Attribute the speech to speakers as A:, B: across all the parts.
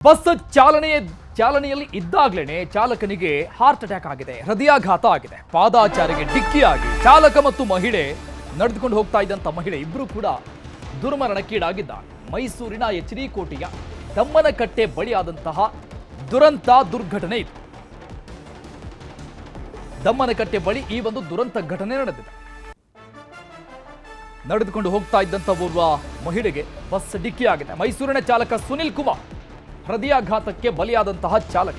A: Bus ಚಾಲನೆಯಲ್ಲಿ ಇದ್ದಾಗಲೇ ಚಾಲಕನಿಗೆ heart attack ಆಗಿದೆ, ಹೃದಯಾಘಾತ ಆಗಿದೆ. ಪಾದಾಚಾರಿಗೆ ಡಿಕ್ಕಿಯಾಗಿ ಚಾಲಕ ಮತ್ತು ಮಹಿಳೆ, ನಡೆದುಕೊಂಡು ಹೋಗ್ತಾ ಇದ್ದಂಥ ಮಹಿಳೆ ಇಬ್ಬರು ಕೂಡ ದುರ್ಮರಣಕ್ಕೀಡಾಗಿದ್ದಾರೆ. ಮೈಸೂರಿನ ಎಚ್.ಡಿ. ಕೋಟೆಯ ದಮ್ಮನಕಟ್ಟೆ ಬಳಿ ಆದಂತಹ ದುರ್ಘಟನೆ ಇದು. ದಮ್ಮನಕಟ್ಟೆ ಬಳಿ ಈ ಒಂದು ದುರಂತ ಘಟನೆ ನಡೆದಿದೆ. ನಡೆದುಕೊಂಡು ಹೋಗ್ತಾ ಇದ್ದಂಥ ಓರ್ವ ಮಹಿಳೆಗೆ ಬಸ್ ಡಿಕ್ಕಿಯಾಗಿದೆ. ಮೈಸೂರಿನ ಚಾಲಕ ಸುನಿಲ್ ಕುಮಾರ್ ಹೃದಯಾಘಾತಕ್ಕೆ ಬಲಿಯಾದಂತಹ ಚಾಲಕ.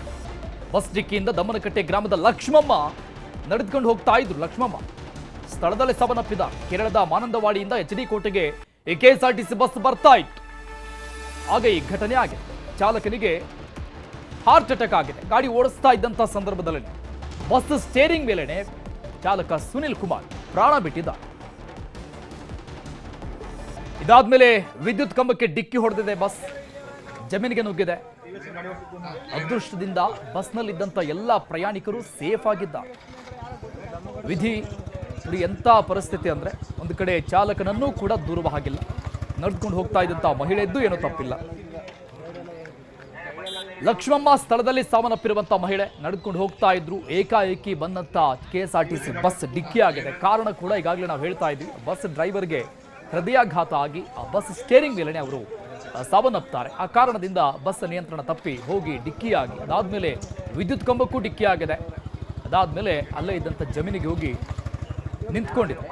A: ಬಸ್ ಡಿಕ್ಕಿಯಿಂದ ದಮ್ಮನಕಟ್ಟೆ ಗ್ರಾಮದ ಲಕ್ಷ್ಮಮ್ಮ ನಡೆದುಕೊಂಡು ಹೋಗ್ತಾ ಇದ್ರು. ಲಕ್ಷ್ಮಮ್ಮ ಸ್ಥಳದಲ್ಲೇ ಸಾವನ್ನಪ್ಪಿದ. ಕೇರಳದ ಮಾನಂದವಾಡಿಯಿಂದ ಎಚ್.ಡಿ. ಕೋಟೆಗೆ ಕೆಎಸ್ಆರ್ಟಿಸಿ ಬಸ್ ಬರ್ತಾ ಇತ್ತು. ಆಗ ಈ ಘಟನೆ ಆಗಿದೆ. ಚಾಲಕನಿಗೆ ಹಾರ್ಟ್ ಅಟ್ಯಾಕ್ ಆಗಿದೆ. ಗಾಡಿ ಓಡಿಸ್ತಾ ಇದ್ದಂತಹ ಸಂದರ್ಭದಲ್ಲಿ ಬಸ್ ಸ್ಟೇರಿಂಗ್ ಮೇಲೆನೆ ಚಾಲಕ ಸುನಿಲ್ ಕುಮಾರ್ ಪ್ರಾಣ ಬಿಟ್ಟಿದ್ದಾರೆ. ಇದಾದ್ಮೇಲೆ ವಿದ್ಯುತ್ ಕಂಬಕ್ಕೆ ಡಿಕ್ಕಿ ಹೊಡೆದಿದೆ. ಬಸ್ ಜಮೀನಿಗೆ ನುಗ್ಗಿದೆ. ಅದೃಷ್ಟದಿಂದ ಬಸ್ನಲ್ಲಿದ್ದಂಥ ಎಲ್ಲ ಪ್ರಯಾಣಿಕರು ಸೇಫ್ ಆಗಿದ್ದಾರೆ. ವಿಧಿ ಎಂಥ ಪರಿಸ್ಥಿತಿ ಅಂದ್ರೆ, ಒಂದು ಕಡೆ ಚಾಲಕನನ್ನೂ ಕೂಡ ದೂರುವ ಹಾಗಿಲ್ಲ. ನಡೆದುಕೊಂಡು ಹೋಗ್ತಾ ಇದ್ದಂಥ ಮಹಿಳೆಯದ್ದು ಏನೂ ತಪ್ಪಿಲ್ಲ. ಲಕ್ಷ್ಮಮ್ಮ ಸ್ಥಳದಲ್ಲಿ ಸಾವನ್ನಪ್ಪಿರುವಂಥ ಮಹಿಳೆ, ನಡೆದುಕೊಂಡು ಹೋಗ್ತಾ ಇದ್ರು. ಏಕಾಏಕಿ ಬಂದಂಥ ಕೆಎಸ್ಆರ್ಟಿಸಿ ಬಸ್ ಡಿಕ್ಕಿ ಆಗಿದೆ. ಕಾರಣ ಕೂಡ ಈಗಾಗಲೇ ನಾವು ಹೇಳ್ತಾ ಇದ್ವಿ. ಬಸ್ ಡ್ರೈವರ್ಗೆ ಹೃದಯಾಘಾತ ಆಗಿ ಆ ಬಸ್ ಸ್ಟೇರಿಂಗ್ ಮೇಲೆನೆ ಅವರು ಸಾವನ್ನಪ್ತಾರೆ. ಆ ಕಾರಣದಿಂದ ಬಸ್ ನಿಯಂತ್ರಣ ತಪ್ಪಿ ಹೋಗಿ ಡಿಕ್ಕಿಯಾಗಿ, ಅದಾದ್ಮೇಲೆ ವಿದ್ಯುತ್ ಕಂಬಕ್ಕೂ ಡಿಕ್ಕಿ ಆಗಿದೆ. ಅದಾದ್ಮೇಲೆ ಅಲ್ಲೇ ಇದ್ದಂಥ ಜಮೀನಿಗೆ ಹೋಗಿ ನಿಂತ್ಕೊಂಡಿದೆ.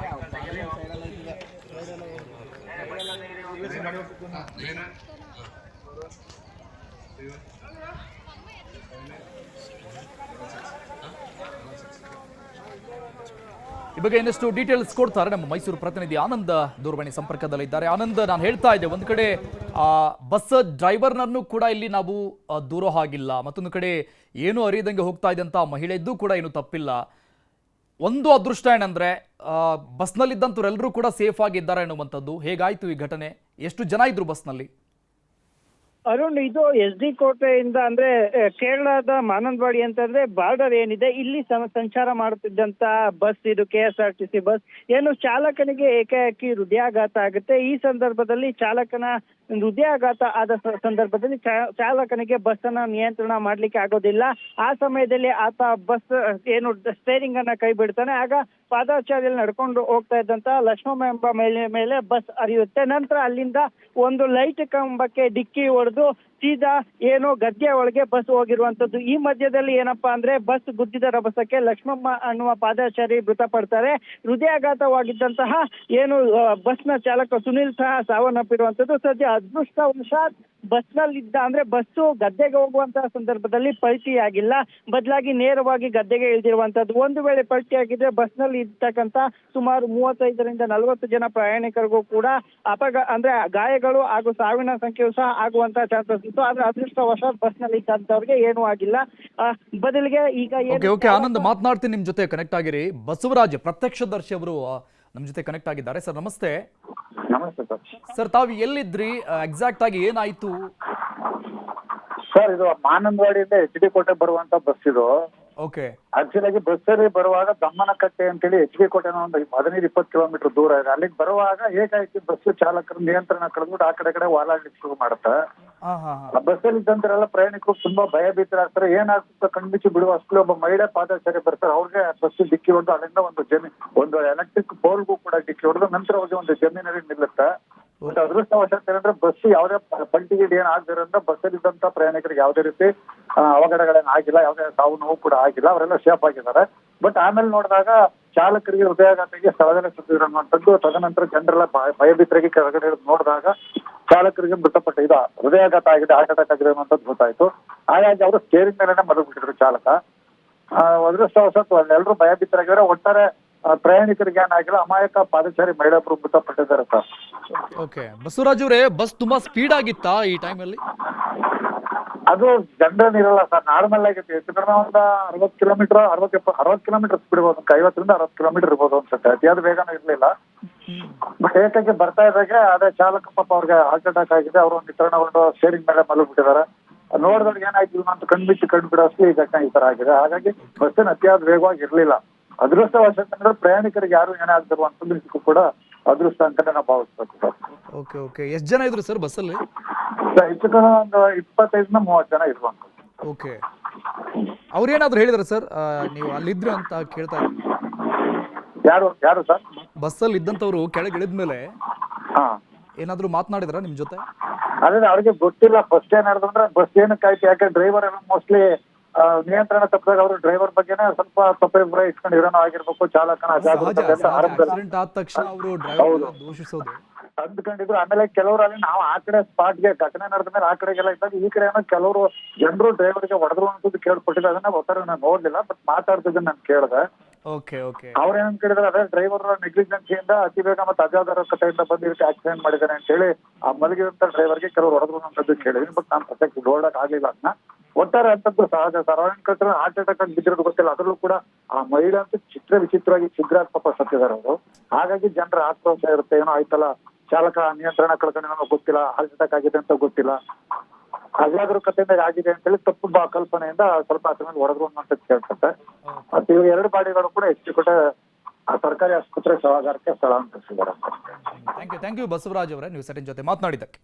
A: ಈ ಬಗ್ಗೆ ಇನ್ನಷ್ಟು ಡೀಟೇಲ್ಸ್ ಕೊಡ್ತಾರೆ ನಮ್ಮ ಮೈಸೂರು ಪ್ರತಿನಿಧಿ ಆನಂದ್ ದೂರವಾಣಿ ಸಂಪರ್ಕದಲ್ಲಿದ್ದಾರೆ. ಆನಂದ್, ನಾನು ಹೇಳ್ತಾ ಇದ್ದೆ, ಒಂದು ಕಡೆ ಬಸ್ ಡ್ರೈವರ್ನನ್ನು ಕೂಡ ಇಲ್ಲಿ ನಾವು ದೂರೋ ಹಾಗಿಲ್ಲ, ಮತ್ತೊಂದು ಕಡೆ ಏನು ಅರಿಯದಂಗೆ ಹೋಗ್ತಾ ಇದ್ದಂಥ ಮಹಿಳೆಯದ್ದು ಕೂಡ ಏನು ತಪ್ಪಿಲ್ಲ. ಒಂದು ಅದೃಷ್ಟ ಏನಂದ್ರೆ ಬಸ್ನಲ್ಲಿದ್ದಂಥವ್ರೆಲ್ಲರೂ ಕೂಡ ಸೇಫ್ ಆಗಿದ್ದಾರೆ ಅನ್ನುವಂಥದ್ದು. ಹೇಗಾಯ್ತು ಈ ಘಟನೆ? ಎಷ್ಟು ಜನ ಇದ್ರು ಬಸ್ನಲ್ಲಿ?
B: ಅರುಣ್, ಇದು ಎಸ್.ಡಿ. ಕೋಟೆಯಿಂದ ಅಂದ್ರೆ ಕೇರಳದ ಮಾನಂದವಾಡಿ ಅಂತಂದ್ರೆ ಬಾರ್ಡರ್ ಏನಿದೆ, ಇಲ್ಲಿ ಸಂಚಾರ ಮಾಡುತ್ತಿದ್ದಂತ ಬಸ್ ಇದು ಕೆಎಸ್ಆರ್ಟಿಸಿ ಬಸ್. ಏನು ಚಾಲಕನಿಗೆ ಏಕಾಏಕಿ ಹೃದಯಾಘಾತ ಆಗುತ್ತೆ. ಈ ಸಂದರ್ಭದಲ್ಲಿ ಚಾಲಕನ ಹೃದಯಾಘಾತ ಆದ ಸಂದರ್ಭದಲ್ಲಿ ಚಾಲಕನಿಗೆ ಬಸ್ ಅನ್ನ ನಿಯಂತ್ರಣ ಮಾಡ್ಲಿಕ್ಕೆ ಆಗೋದಿಲ್ಲ. ಆ ಸಮಯದಲ್ಲಿ ಆತ ಬಸ್ ಏನು ಸ್ಟೇರಿಂಗ್ ಅನ್ನ ಕೈ ಬಿಡ್ತಾನೆ. ಆಗ ಪಾದಾಚಾರಿಯಲ್ಲಿ ನಡ್ಕೊಂಡು ಹೋಗ್ತಾ ಇದ್ದಂತ ಲಕ್ಷ್ಮಮ್ಮ ಎಂಬ ಮೇಲೆ ಬಸ್ ಹರಿಯುತ್ತೆ. ನಂತರ ಅಲ್ಲಿಂದ ಒಂದು ಲೈಟ್ ಕಂಬಕ್ಕೆ ಡಿಕ್ಕಿ ಹೊಡೆದು ಸೀದಾ ಏನೋ ಗದ್ದೆ ಒಳಗೆ ಬಸ್ ಹೋಗಿರುವಂತದ್ದು. ಈ ಮಧ್ಯದಲ್ಲಿ ಏನಪ್ಪಾ ಅಂದ್ರೆ ಬಸ್ ಗುದ್ದಿದ ರಭಸಕ್ಕೆ ಲಕ್ಷ್ಮಮ್ಮ ಅನ್ನುವ ಪಾದಚಾರಿ ಮೃತಪಡ್ತಾರೆ. ಹೃದಯಾಘಾತವಾಗಿದ್ದಂತಹ ಏನು ಬಸ್ನ ಚಾಲಕ ಸುನಿಲ್ ಸಹ ಸಾವನ್ನಪ್ಪಿರುವಂತದ್ದು. ಸದ್ಯ ಅದೃಷ್ಟವಶಾತ್ ಬಸ್ನಲ್ಲಿದ್ದ ಅಂದ್ರೆ ಬಸ್ಸು ಗದ್ದೆಗೆ ಹೋಗುವಂತಹ ಸಂದರ್ಭದಲ್ಲಿ ಪಲ್ಟಿ ಆಗಿಲ್ಲ, ಬದಲಾಗಿ ನೇರವಾಗಿ ಗದ್ದೆಗೆ ಇಳಿದಿರುವಂತದ್ದು. ಒಂದು ವೇಳೆ ಪಲ್ಟಿ ಆಗಿದ್ರೆ ಬಸ್ನಲ್ಲಿ ಇರ್ತಕ್ಕಂತ ಸುಮಾರು 35ರಿಂದ 40 ಜನ ಪ್ರಯಾಣಿಕರಿಗೂ ಕೂಡ ಅಂದ್ರೆ ಗಾಯಗಳು ಹಾಗೂ ಸಾವಿನ ಸಂಖ್ಯೆಯು ಸಹ ಆಗುವಂತಹ ಚಾನ್ಸಸ್ ಇತ್ತು. ಆದ್ರೆ ಅದೃಷ್ಟವಶಾತ್ ಬಸ್ನಲ್ಲಿ ಇದ್ದಂತವ್ರಿಗೆ ಏನೂ ಆಗಿಲ್ಲ. ಬದಲಿಗೆ ಈಗ
A: ಆನಂದ್ ಮಾತನಾಡ್ತೀನಿ, ನಿಮ್ ಜೊತೆ ಕನೆಕ್ಟ್ ಆಗಿರಿ. ಬಸವರಾಜ್ ಪ್ರತ್ಯಕ್ಷದರ್ಶಿ ಅವರು ನಮ್ ಜೊತೆ ಕನೆಕ್ಟ್ ಆಗಿದ್ದಾರೆ. ಸರ್ ನಮಸ್ತೆ.
C: ನಮಸ್ತೆ ಸರ್.
A: ಸರ್, ತಾವು ಎಲ್ಲಿದ್ರಿ? ಎಕ್ಸಾಕ್ಟ್ ಆಗಿ ಏನಾಯ್ತು?
C: ಸರ್, ಇದು ಮಾನಂದವಾಡಿಯಿಂದ ಎಚ್.ಡಿ. ಕೋಟೆ ಬರುವಂತ ಬಸ್ ಇದು.
A: ಓಕೆ.
C: ಆಕ್ಚುಲಿ ಆಗಿ ಬಸ್ ಅಲ್ಲಿ ಬರುವಾಗ ದಮ್ಮನಕಟ್ಟೆ ಅಂತೇಳಿ ಎಚ್.ಡಿ. ಕೋಟೆನ ಒಂದು 15-20 ಕಿಲೋಮೀಟರ್ ದೂರ ಇದೆ. ಅಲ್ಲಿಗೆ ಬರುವಾಗ ಏಕಾಏಕಿ ಬಸ್ ಚಾಲಕರ ನಿಯಂತ್ರಣ ಕಳೆದ್ಬಿಟ್ಟು ಆ ಕಡೆ ಓಲಾಡ್ಲಿಕ್ಕೆ ಶುರು ಮಾಡುತ್ತೆ. ಆ ಬಸ್ ಅಲ್ಲಿ ಇದ್ದಂತರೆಲ್ಲ ಪ್ರಯಾಣಿಕರು ತುಂಬಾ ಭಯಭೀತರಾಗ್ತಾರೆ. ಏನಾಗ್ತದೆ ಕಣ್ಬಿಚ್ಚಿ ಬಿಡುವ ಅಷ್ಟೇ ಒಬ್ಬ ಮಹಿಳೆ ಪಾದಚಾರಿ ಬರ್ತಾರೆ. ಅವ್ರಿಗೆ ಬಸ್ ಡಿಕ್ಕಿ ಹೊಡೆದು ಅಲ್ಲಿಂದ ಒಂದು ಎಲೆಕ್ಟ್ರಿಕ್ ಪೋಲ್ಗೂ ಕೂಡ ಡಿಕ್ಕಿ ಹೊಡೆದು ನಂತರ ಹೋಗಿ ಒಂದು ಜಮೀನಲ್ಲಿ ನಿಲ್ಲುತ್ತೆ. ಬಟ್ ಅದೃಷ್ಟವಶಾತ್ ಏನಂದ್ರೆ ಬಸ್ ಯಾವುದೇ ಪಲ್ಟಿಗೆ ಏನ್ ಆಗದಿರೋದ್ರಿಂದ ಬಸ್ ಅಲ್ಲಿ ಇದ್ದಂತ ಪ್ರಯಾಣಿಕರಿಗೆ ಯಾವುದೇ ರೀತಿ ಅವಘಡಗಳೇನು ಆಗಿಲ್ಲ, ಯಾವುದೇ ಸಾವು ನೋವು ಕೂಡ ಆಗಿಲ್ಲ. ಅವರೆಲ್ಲ ಸೇಫ್ ಆಗಿದ್ದಾರೆ. ಬಟ್ ಆಮೇಲೆ ನೋಡಿದಾಗ ಚಾಲಕರಿಗೆ ಹೃದಯಾಘಾತಕ್ಕೆ ಸ್ಥಳದಲ್ಲೇ ಸುತ್ತಿರುವಂತದ್ದು. ತದನಂತರ ಜನರೆಲ್ಲ ಭಯಭೀತರಿಗೆ ಕೆಳಗಡೆ ನೋಡಿದಾಗ ಚಾಲಕರಿಗೆ ಇದು ಹೃದಯಾಘಾತ ಆಗಿದೆ, ಹಾರ್ಟ್ ಅಟ್ಯಾಕ್ ಆಗಿದೆ ಅನ್ನುವಂಥದ್ದು ಗೊತ್ತಾಯ್ತು. ಹಾಗಾಗಿ ಅವರು ಸ್ಟೇರಿಂಗ್ ಮೇಲೆನೆ ಮಲಗಿಬಿಟ್ಟಿದ್ರು ಚಾಲಕ. ಅದೃಷ್ಟವಶಾತ್ ಎಲ್ಲರೂ ಭಯಭೀತರಾಗಿದ್ದಾರೆ. ಒಟ್ಟಾರೆ ಪ್ರಯಾಣಿಕರಿಗೆ ಏನಾಗಿಲ್ಲ, ಅಮಾಯಕ ಪಾದಚಾರಿ ಮಹಿಳೆಯೊಬ್ಬರು ಮೃತಪಟ್ಟಿದ್ದಾರೆ ಸರ್.
A: ಓಕೆ. ಬಸವರಾಜ್ ಅವರೇ, ಬಸ್ ತುಂಬಾ ಸ್ಪೀಡ್ ಆಗಿತ್ತಾ ಈ ಟೈಮಲ್ಲಿ?
C: ಅದು ಜನರಲ್ ಇರಲ್ಲ ಸರ್, ನಾರ್ಮಲ್ ಆಗಿತ್ತು. ಹೆಚ್ಚು ಕಡಿಮೆ ಒಂದು 60 ಕಿಲೋಮೀಟರ್ 60 ಸ್ಪೀಡ್ ಇರ್ಬೋದು, 50ರಿಂದ 60 ಕಿಲೋಮೀಟರ್ ಇರ್ಬೋದು ಅನ್ಸುತ್ತೆ. ಅತಿಯಾದ ಬೇಗನೂ ಇರ್ಲಿಲ್ಲ. ಬಟ್ ಏಕಾಗಿ ಬರ್ತಾ ಇದ್ದಾಗೆ ಅದೇ ಚಾಲಕ ಪಾಪ ಅವ್ರಿಗೆ ಹಾರ್ಟ್ ಅಟ್ಯಾಕ್ ಆಗಿದೆ. ಅವರು ನಿತ್ರಣಗೊಂಡು ಸ್ಟೇರಿಂಗ್ ಮೇಲೆ ಮಲಗಿಬಿಟ್ಟಿದ್ದಾರೆ. ನೋಡಿದವ್ರಿಗೆ ಏನಾಯ್ತು ಅಂತ ಕಂಡು ಬಿಡೋಷ್ಟು ಈ ಘಟನೆ ಈ ತರ ಆಗಿದೆ. ಹಾಗಾಗಿ ಬಸ್ಸಿನ ಅತಿಯಾದ ವೇಗವಾಗಿ ಇರ್ಲಿಲ್ಲ. ಅದೃಷ್ಟವಶಾತ್ ಪ್ರಯಾಣಿಕರಿಗೆ ಯಾರು ಏನಾಗ್ತಿರುವಂತದ್ದು ಕೂಡ ಅದೃಷ್ಟ ಅಂತಾನೆ ನಾವು ಭಾವಿಸ್ಬೇಕು ಸರ್.
A: ಓಕೆ ಓಕೆ, ಎಷ್ಟು ಜನ ಇದ್ರು ಸರ್ ಬಸ್ಸಲ್ಲಿ?
C: ಹೆಚ್ಚು ಕಡಿಮೆ ಒಂದು 25-30 ಜನ ಇರ್ಬೇಕು.
A: ಓಕೆ, ಅವ್ರೇನಾದ್ರು ಹೇಳಿದಾರೆ ಸರ್ ನೀವು ಅಲ್ಲಿದ್ರು ಅಂತ ಕೇಳ್ತಾ ಇದ್ದೀನಿ.
C: ಯಾರು ಸರ್?
A: ಬಸ್ಸಲ್ಲಿ ಇದ್ದಂಥವ್ರು ಕೆಳಗೆ ಇಳಿದ್ಮೇಲೆ
C: ಹಾ,
A: ಏನಾದ್ರು ಮಾತನಾಡಿದ್ರ ನಿಮ್ ಜೊತೆ?
C: ಅದೇ ಅವ್ರಿಗೆ ಗೊತ್ತಿಲ್ಲ ಫಸ್ಟ್ ಏನ್ ಹೇಳಿದ್ರೆ ಬಸ್ ಏನಕ್ಕೆ ಆಯ್ತು, ಯಾಕೆ ಡ್ರೈವರ್ ಎಲ್ಲ ಮೋಸ್ಟ್ಲಿ ನಿಯಂತ್ರಣ ತಪ್ಪಿದಾಗ ಅವರು ಡ್ರೈವರ್ ಬಗ್ಗೆನೇ ಸ್ವಲ್ಪ ತಪ್ಪಿಬ್ರ ಇಟ್ಕೊಂಡು ಇರೋನೋ ಆಗಿರ್ಬೇಕು, ಚಾಲಕನ ಅಜಾಗರೂಕತೆ ಅಂತ ಆರಂಭದಲ್ಲಿ
A: ಆಕ್ಸಿಡೆಂಟ್ ಆದ ತಕ್ಷಣ ಅವರು ಡ್ರೈವರ್ ದೂಷಿಸೋದು
C: ಅಂದ್ಕೊಂಡಿದ್ರು. ಆಮೇಲೆ ಕೆಲವರು ಅಲ್ಲಿ ನಾವು ಆ ಕಡೆ ಸ್ಪಾಟ್ಗೆ ಘಟನೆ ನಡೆದ ಮೇಲೆ ಆ ಕಡೆಗೆಲ್ಲ ಇದ್ದಾಗ ಈ ಕಡೆ ಏನೋ ಕೆಲವರು ಜನರು ಡ್ರೈವರ್ಗೆ ಹೊಡೆದ್ರು ಅನ್ನೋದು ಕೇಳ್ಪಟ್ಟಿದ್ದು. ಅದನ್ನ ಒತ್ತರ ನಾನು ನೋಡ್ಲಿಲ್ಲ, ಬಟ್ ಮಾತಾಡ್ತಿದ್ದನ್ನ ನಾನು ಕೇಳಿದೆ.
A: ಓಕೆ ಓಕೆ,
C: ಅವ್ರೇನ್ ಕೇಳಿದ್ರೆ ಅದೇ ಡ್ರೈವರ್ ನೆಗ್ಲಿಜೆನ್ಸಿಯಿಂದ ಅತಿ ಬೇಗ ಮತ್ತೆ ಅಜಾಗರೂಕತೆಯಿಂದ ಬಂದು ಇದಕ್ಕೆ ಆಕ್ಸಿಡೆಂಟ್ ಮಾಡಿದ್ದಾರೆ ಅಂತ ಹೇಳಿ ಆ ಮಲಗಿದಂತ ಡ್ರೈವರ್ಗೆ ಕೆಲವರು ಹೊಡೆದ್ರು ಅನ್ನೋದು ಕೇಳಿದ್ವಿ. ಬಟ್ ನಾನು ಪ್ರತ್ಯಕ್ಷ ನೋಡಕ್ ಆಗ್ಲಿಲ್ಲ ಅದನ್ನ. ಒಟ್ಟಾರೆ ಅಂತದ್ದು ಸಹಜ ಸರ್. ಅವ್ರೇನ್ ಹಾರ್ಟ್ ಅಟ್ಯಾಕ್ ಆಗಿ ಬಿದ್ದಿರೋದು ಗೊತ್ತಿಲ್ಲ, ಅದ್ರಲ್ಲೂ ಕೂಡ ಆ ಮಹಿಳೆ ಅಂತ ವಿಚಿತ್ರವಾಗಿ ಪಾಪ ಸತ್ತಿದ್ದಾರೆ ಅವರು. ಹಾಗಾಗಿ ಜನರ ಆಕ್ರೋಶ ಇರುತ್ತೆ, ಏನೋ ಆಯ್ತಲ್ಲ ಚಾಲಕ ನಿಯಂತ್ರಣ ಕಳ್ಕೊಂಡೇನೋ ಗೊತ್ತಿಲ್ಲ, ಹಾರ್ಟ್ ಅಟ್ಯಾಕ್ ಆಗಿದೆ ಅಂತ ಗೊತ್ತಿಲ್ಲ, ಅಜಾಗರೂಕತೆಯಿಂದ ಆಗಿದೆ ಅಂತೇಳಿ ತಪ್ಪು ಕಲ್ಪನೆಯಿಂದ ಸ್ವಲ್ಪ ಅದ್ರ ಮೇಲೆ ಹೊಡೆದ್ರು ಅನ್ನೋಂಥದ್ದು ಕೇಳ್ತದೆ. ಮತ್ತೆ ಇವರು 2 ಬಾಡಿಗಳು ಕೂಡ ಹೆಚ್ಚು ಸರ್ಕಾರಿ ಆಸ್ಪತ್ರೆ ಶವಾಗಾರಕ್ಕೆ ಸ್ಥಳಾಂತರಿಸಿದ್ದಾರೆ.
A: ಥ್ಯಾಂಕ್ ಯು ಬಸವರಾಜ್ ಅವರೇ, ನೀವು ಸರಿನ ಜೊತೆ ಮಾತನಾಡಿದ್ದಕ್ಕೆ.